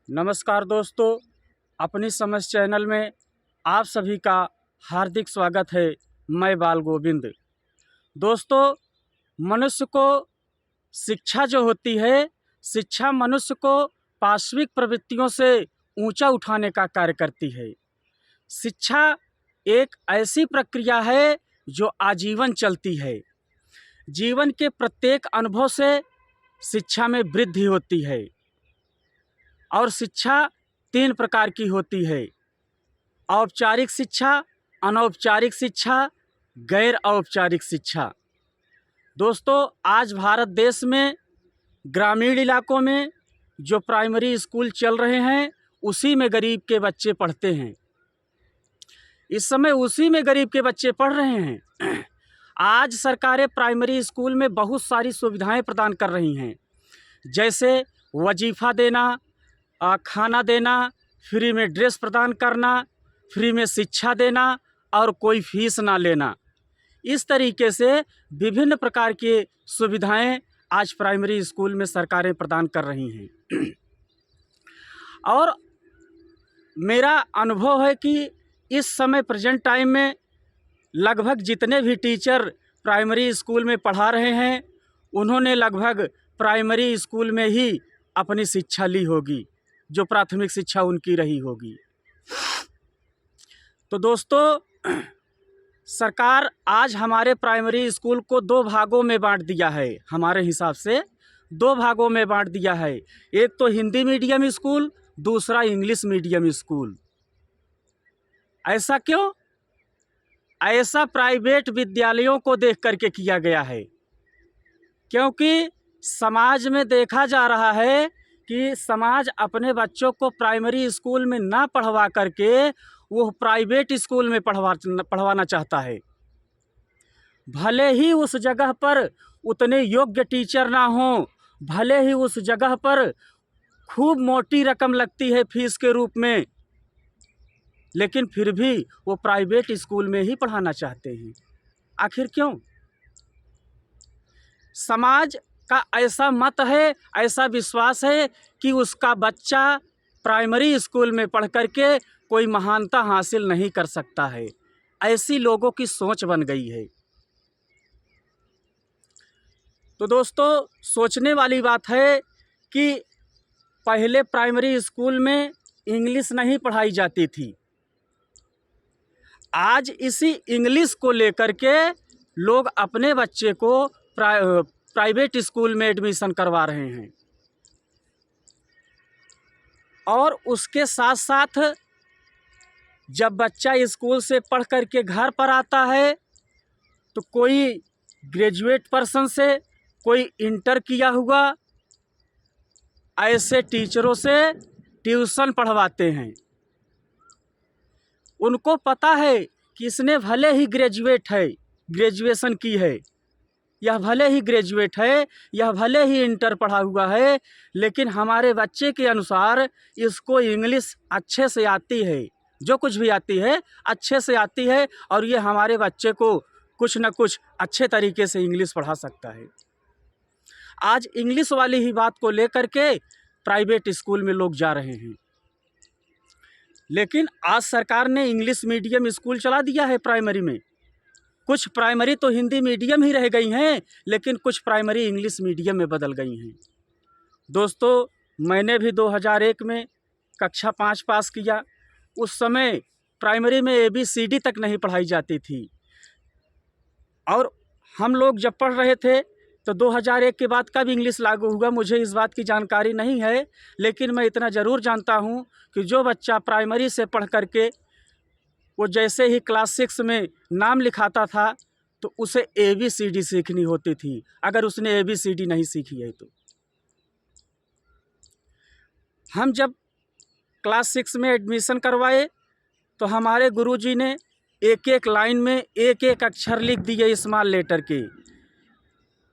नमस्कार दोस्तों, अपनी समझ चैनल में आप सभी का हार्दिक स्वागत है। मैं बाल गोविंद। दोस्तों, मनुष्य को शिक्षा जो होती है, शिक्षा मनुष्य को पाश्विक प्रवृत्तियों से ऊंचा उठाने का कार्य करती है। शिक्षा एक ऐसी प्रक्रिया है जो आजीवन चलती है। जीवन के प्रत्येक अनुभव से शिक्षा में वृद्धि होती है और शिक्षा 3 प्रकार की होती है: औपचारिक शिक्षा, अनौपचारिक शिक्षा, गैर औपचारिक शिक्षा। दोस्तों, आज भारत देश में ग्रामीण इलाकों में जो प्राइमरी स्कूल चल रहे हैं, उसी में गरीब के बच्चे पढ़ते हैं। इस समय उसी में गरीब के बच्चे पढ़ रहे हैं। आज सरकारें प्राइमरी स्कूल में बहुत सारी सुविधाएं प्रदान कर रही हैं, जैसे वजीफ़ा देना, खाना देना, फ्री में ड्रेस प्रदान करना, फ्री में शिक्षा देना और कोई फीस ना लेना। इस तरीके से विभिन्न प्रकार की सुविधाएं आज प्राइमरी स्कूल में सरकारें प्रदान कर रही हैं। और मेरा अनुभव है कि इस समय प्रेजेंट टाइम में लगभग जितने भी टीचर प्राइमरी स्कूल में पढ़ा रहे हैं, उन्होंने लगभग प्राइमरी स्कूल में ही अपनी शिक्षा ली होगी, जो प्राथमिक शिक्षा उनकी रही होगी। तो दोस्तों, सरकार आज हमारे प्राइमरी स्कूल को 2 भागों में बांट दिया है। हमारे हिसाब से 2 भागों में बांट दिया है। एक तो हिंदी मीडियम स्कूल, दूसरा इंग्लिश मीडियम स्कूल। ऐसा क्यों? ऐसा प्राइवेट विद्यालयों को देख करके किया गया है, क्योंकि समाज में देखा जा रहा है कि समाज अपने बच्चों को प्राइमरी स्कूल में ना पढ़वा करके वो प्राइवेट स्कूल में पढ़वाना चाहता है। भले ही उस जगह पर उतने योग्य टीचर ना हों, भले ही उस जगह पर खूब मोटी रकम लगती है फीस के रूप में, लेकिन फिर भी वो प्राइवेट स्कूल में ही पढ़ाना चाहते हैं। आखिर क्यों? समाज का ऐसा मत है, ऐसा विश्वास है कि उसका बच्चा प्राइमरी स्कूल में पढ़ कर के कोई महानता हासिल नहीं कर सकता है। ऐसी लोगों की सोच बन गई है। तो दोस्तों, सोचने वाली बात है कि पहले प्राइमरी स्कूल में इंग्लिश नहीं पढ़ाई जाती थी। आज इसी इंग्लिश को लेकर के लोग अपने बच्चे को प्राइवेट स्कूल में एडमिशन करवा रहे हैं। और उसके साथ साथ जब बच्चा स्कूल से पढ़ कर के घर पर आता है, तो कोई ग्रेजुएट पर्सन से, कोई इंटर किया हुआ, ऐसे टीचरों से ट्यूशन पढ़वाते हैं। उनको पता है कि इसने भले ही ग्रेजुएशन की है, यह भले ही ग्रेजुएट है, यह भले ही इंटर पढ़ा हुआ है, लेकिन हमारे बच्चे के अनुसार इसको इंग्लिश अच्छे से आती है, जो कुछ भी आती है अच्छे से आती है, और ये हमारे बच्चे को कुछ न कुछ अच्छे तरीके से इंग्लिश पढ़ा सकता है। आज इंग्लिश वाली ही बात को लेकर के प्राइवेट स्कूल में लोग जा रहे हैं। लेकिन आज सरकार ने इंग्लिश मीडियम स्कूल चला दिया है प्राइमरी में। कुछ प्राइमरी तो हिंदी मीडियम ही रह गई हैं, लेकिन कुछ प्राइमरी इंग्लिश मीडियम में बदल गई हैं। दोस्तों, मैंने भी 2001 में कक्षा 5 पास किया। उस समय प्राइमरी में ABCD तक नहीं पढ़ाई जाती थी, और हम लोग जब पढ़ रहे थे तो 2001 के बाद कब इंग्लिश लागू हुआ, मुझे इस बात की जानकारी नहीं है। लेकिन मैं इतना ज़रूर जानता हूँ कि जो बच्चा प्राइमरी से पढ़ करके वो जैसे ही क्लास 6 में नाम लिखाता था, तो उसे ABCD सीखनी होती थी, अगर उसने ABCD नहीं सीखी है तो। हम जब क्लास 6 में एडमिशन करवाए, तो हमारे गुरुजी ने एक एक लाइन में एक एक अक्षर लिख दिए स्मॉल लेटर के।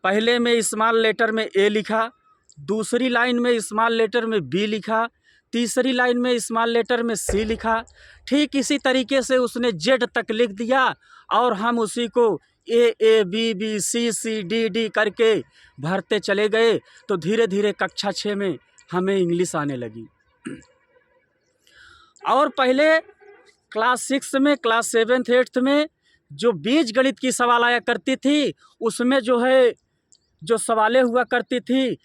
पहले में स्मॉल लेटर में A लिखा, दूसरी लाइन में स्मॉल लेटर में B लिखा, तीसरी लाइन में स्मॉल लेटर में C लिखा। ठीक इसी तरीके से उसने Z तक लिख दिया, और हम उसी को AABBCCDD करके भरते चले गए। तो धीरे धीरे कक्षा 6 में हमें इंग्लिश आने लगी। और पहले क्लास 6 में, क्लास 7th 8th में जो बीज गणित की सवाल आया करती थी, उसमें जो है जो सवालें हुआ करती थी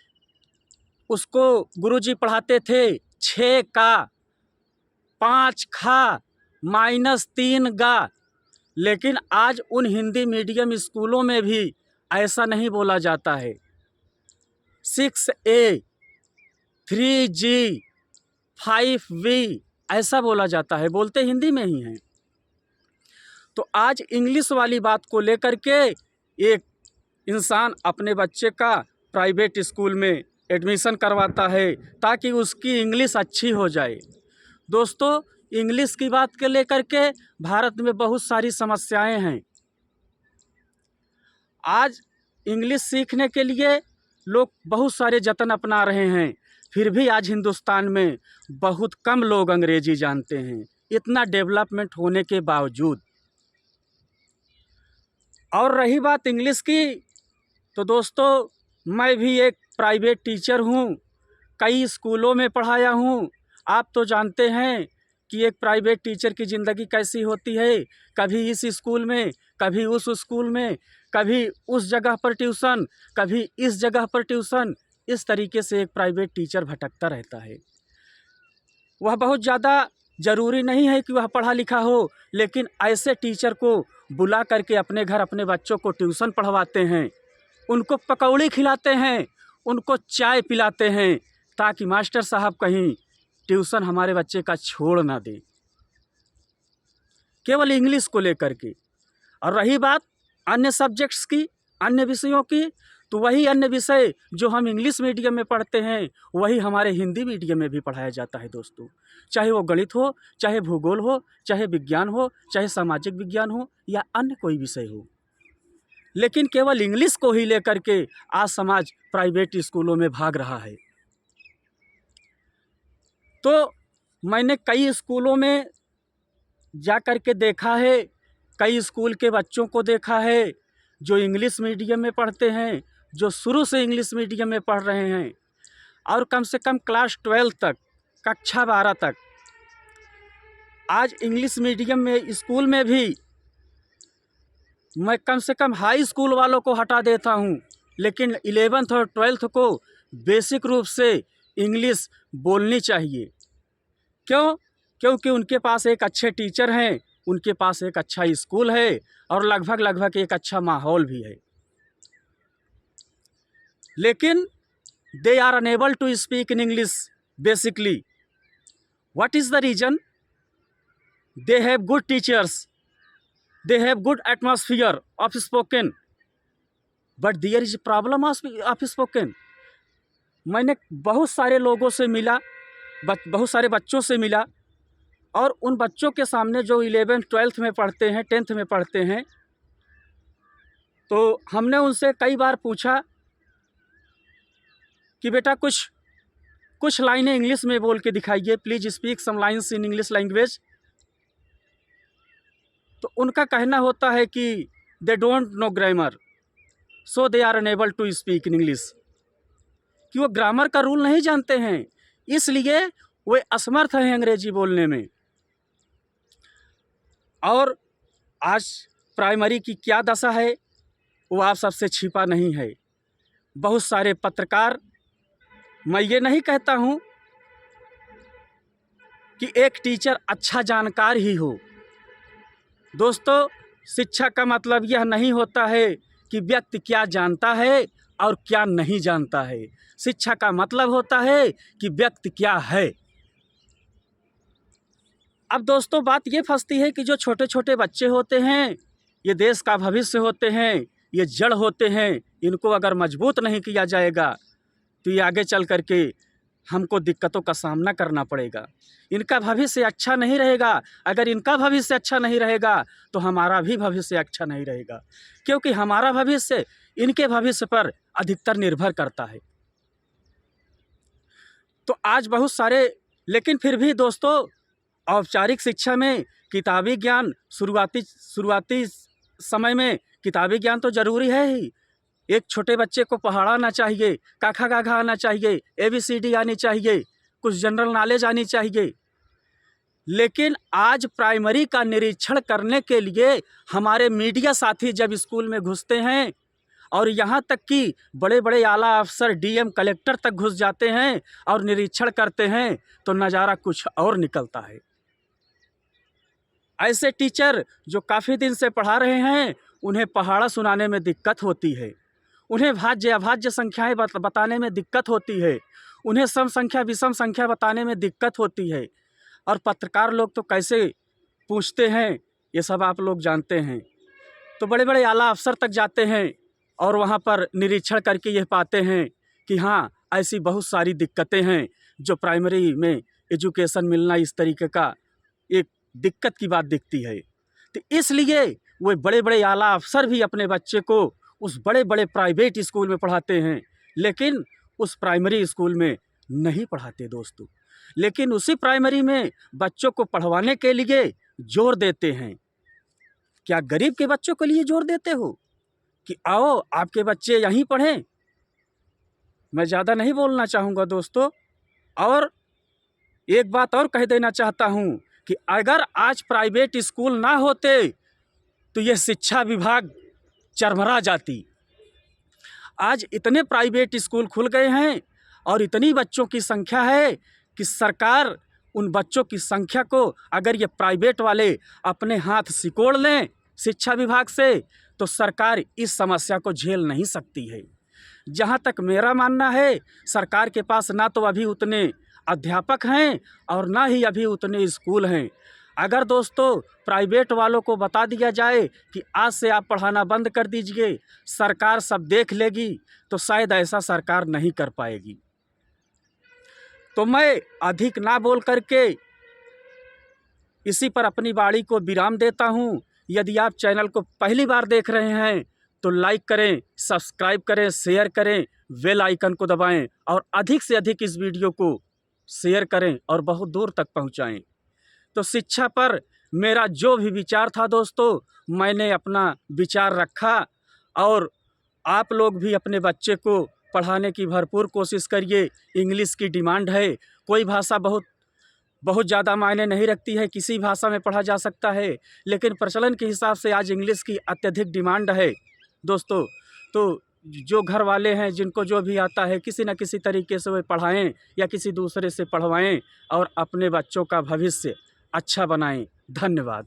उसको गुरुजी पढ़ाते थे 6 का 5 खा -3 गा। लेकिन आज उन हिंदी मीडियम स्कूलों में भी ऐसा नहीं बोला जाता है। 6A 3G 5V ऐसा बोला जाता है, बोलते हिंदी में ही हैं। तो आज इंग्लिश वाली बात को लेकर के एक इंसान अपने बच्चे का प्राइवेट स्कूल में एडमिशन करवाता है ताकि उसकी इंग्लिश अच्छी हो जाए। दोस्तों, इंग्लिश की बात के लेकर के भारत में बहुत सारी समस्याएं हैं। आज इंग्लिश सीखने के लिए लोग बहुत सारे जतन अपना रहे हैं, फिर भी आज हिंदुस्तान में बहुत कम लोग अंग्रेजी जानते हैं, इतना डेवलपमेंट होने के बावजूद। और रही बात इंग्लिश की, तो दोस्तों मैं भी एक प्राइवेट टीचर हूँ, कई स्कूलों में पढ़ाया हूँ। आप तो जानते हैं कि एक प्राइवेट टीचर की ज़िंदगी कैसी होती है, कभी इस स्कूल में, कभी उस स्कूल में, कभी उस जगह पर ट्यूशन, कभी इस जगह पर ट्यूशन। इस तरीके से एक प्राइवेट टीचर भटकता रहता है। वह बहुत ज़्यादा ज़रूरी नहीं है कि वह पढ़ा लिखा हो, लेकिन ऐसे टीचर को बुला करके अपने घर अपने बच्चों को ट्यूशन पढ़वाते हैं, उनको पकौड़ी खिलाते हैं, उनको चाय पिलाते हैं, ताकि मास्टर साहब कहीं ट्यूशन हमारे बच्चे का छोड़ ना दे, केवल इंग्लिश को लेकर के। और रही बात अन्य सब्जेक्ट्स की, अन्य विषयों की, तो वही अन्य विषय जो हम इंग्लिश मीडियम में पढ़ते हैं वही हमारे हिंदी मीडियम में भी पढ़ाया जाता है दोस्तों। चाहे वो गणित हो, चाहे भूगोल हो, चाहे विज्ञान हो, चाहे सामाजिक विज्ञान हो या अन्य कोई विषय हो, लेकिन केवल इंग्लिश को ही लेकर के आज समाज प्राइवेट स्कूलों में भाग रहा है। तो मैंने कई स्कूलों में जा कर के देखा है, कई स्कूल के बच्चों को देखा है जो इंग्लिश मीडियम में पढ़ते हैं, जो शुरू से इंग्लिश मीडियम में पढ़ रहे हैं और कम से कम क्लास 12 तक, कक्षा 12 तक। आज इंग्लिश मीडियम में स्कूल में भी मैं कम से कम हाई स्कूल वालों को हटा देता हूँ, लेकिन 11th और 12th को बेसिक रूप से इंग्लिश बोलनी चाहिए। क्यों? क्योंकि उनके पास एक अच्छे टीचर हैं, उनके पास एक अच्छा स्कूल है और लगभग एक अच्छा माहौल भी है। लेकिन they are unable to speak in English basically. What is the reason? They have good teachers, they have good atmosphere of spoken, but there is problem of spoken। मैंने बहुत सारे लोगों से मिला, बहुत सारे बच्चों से मिला, और उन बच्चों के सामने जो 11th 12th में पढ़ते हैं, 10th में पढ़ते हैं, तो हमने उनसे कई बार पूछा कि बेटा कुछ लाइनें इंग्लिश में बोल के दिखाइए, please speak some lines in English language. तो उनका कहना होता है कि they don't know grammar, so they are unable to speak in English, कि वो ग्रामर का रूल नहीं जानते हैं, इसलिए वे असमर्थ हैं अंग्रेजी बोलने में। और आज प्राइमरी की क्या दशा है वो आप सबसे छिपा नहीं है। बहुत सारे पत्रकार, मैं ये नहीं कहता हूँ कि एक टीचर अच्छा जानकार ही हो। दोस्तों, शिक्षा का मतलब यह नहीं होता है कि व्यक्ति क्या जानता है और क्या नहीं जानता है। शिक्षा का मतलब होता है कि व्यक्ति क्या है। अब दोस्तों, बात ये फंसती है कि जो छोटे छोटे बच्चे होते हैं ये देश का भविष्य होते हैं, ये जड़ होते हैं, इनको अगर मजबूत नहीं किया जाएगा तो ये आगे चल कर के हमको दिक्कतों का सामना करना पड़ेगा। इनका भविष्य अच्छा नहीं रहेगा। अगर इनका भविष्य अच्छा नहीं रहेगा तो हमारा भी भविष्य अच्छा नहीं रहेगा, क्योंकि हमारा भविष्य इनके भविष्य पर अधिकतर निर्भर करता है। तो आज बहुत सारे, लेकिन फिर भी दोस्तों, औपचारिक शिक्षा में किताबी ज्ञान शुरुआती समय में किताबी ज्ञान तो ज़रूरी है ही। एक छोटे बच्चे को पढ़ाना चाहिए, क ख ग घ आना चाहिए, ABCD आनी चाहिए, कुछ जनरल नॉलेज आनी चाहिए। लेकिन आज प्राइमरी का निरीक्षण करने के लिए हमारे मीडिया साथी जब स्कूल में घुसते हैं और यहाँ तक कि बड़े बड़े आला अफसर डीएम कलेक्टर तक घुस जाते हैं और निरीक्षण करते हैं तो नज़ारा कुछ और निकलता है। ऐसे टीचर जो काफ़ी दिन से पढ़ा रहे हैं उन्हें पहाड़ा सुनाने में दिक्कत होती है, उन्हें भाज्य अभाज्य संख्याएं बताने में दिक्कत होती है, उन्हें सम संख्या विषम संख्या बताने में दिक्कत होती है। और पत्रकार लोग तो कैसे पूछते हैं ये सब आप लोग जानते हैं। तो बड़े बड़े आला अफसर तक जाते हैं और वहाँ पर निरीक्षण करके यह पाते हैं कि हाँ ऐसी बहुत सारी दिक्कतें हैं जो प्राइमरी में एजुकेशन मिलना इस तरीके का एक दिक्कत की बात दिखती है। तो इसलिए वो बड़े बड़े आला अफसर भी अपने बच्चे को उस बड़े बड़े प्राइवेट स्कूल में पढ़ाते हैं, लेकिन उस प्राइमरी स्कूल में नहीं पढ़ाते दोस्तों। लेकिन उसी प्राइमरी में बच्चों को पढ़वाने के लिए जोर देते हैं। क्या गरीब के बच्चों के लिए जोर देते हो कि आओ आपके बच्चे यहीं पढ़ें? मैं ज़्यादा नहीं बोलना चाहूँगा दोस्तों। और एक बात और कह देना चाहता हूँ कि अगर आज प्राइवेट स्कूल ना होते तो यह शिक्षा विभाग चरमरा जाती। आज इतने प्राइवेट स्कूल खुल गए हैं और इतनी बच्चों की संख्या है कि सरकार उन बच्चों की संख्या को अगर ये प्राइवेट वाले अपने हाथ सिकोड़ लें शिक्षा विभाग से तो सरकार इस समस्या को झेल नहीं सकती है। जहाँ तक मेरा मानना है सरकार के पास ना तो अभी उतने अध्यापक हैं और ना ही अभी उतने स्कूल हैं। अगर दोस्तों प्राइवेट वालों को बता दिया जाए कि आज से आप पढ़ाना बंद कर दीजिए, सरकार सब देख लेगी, तो शायद ऐसा सरकार नहीं कर पाएगी। तो मैं अधिक ना बोल करके इसी पर अपनी वाणी को विराम देता हूँ। यदि आप चैनल को पहली बार देख रहे हैं तो लाइक करें, सब्सक्राइब करें, शेयर करें, बेल आइकन को दबाएं और अधिक से अधिक इस वीडियो को शेयर करें और बहुत दूर तक पहुँचाएं। तो शिक्षा पर मेरा जो भी विचार था दोस्तों, मैंने अपना विचार रखा और आप लोग भी अपने बच्चे को पढ़ाने की भरपूर कोशिश करिए। इंग्लिश की डिमांड है, कोई भाषा बहुत ज़्यादा मायने नहीं रखती है, किसी भाषा में पढ़ा जा सकता है, लेकिन प्रचलन के हिसाब से आज इंग्लिश की अत्यधिक डिमांड है दोस्तों। तो जो घर वाले हैं जिनको जो भी आता है किसी न किसी तरीके से वे पढ़ाएं या किसी दूसरे से पढ़वाएं और अपने बच्चों का भविष्य अच्छा बनाएं। धन्यवाद।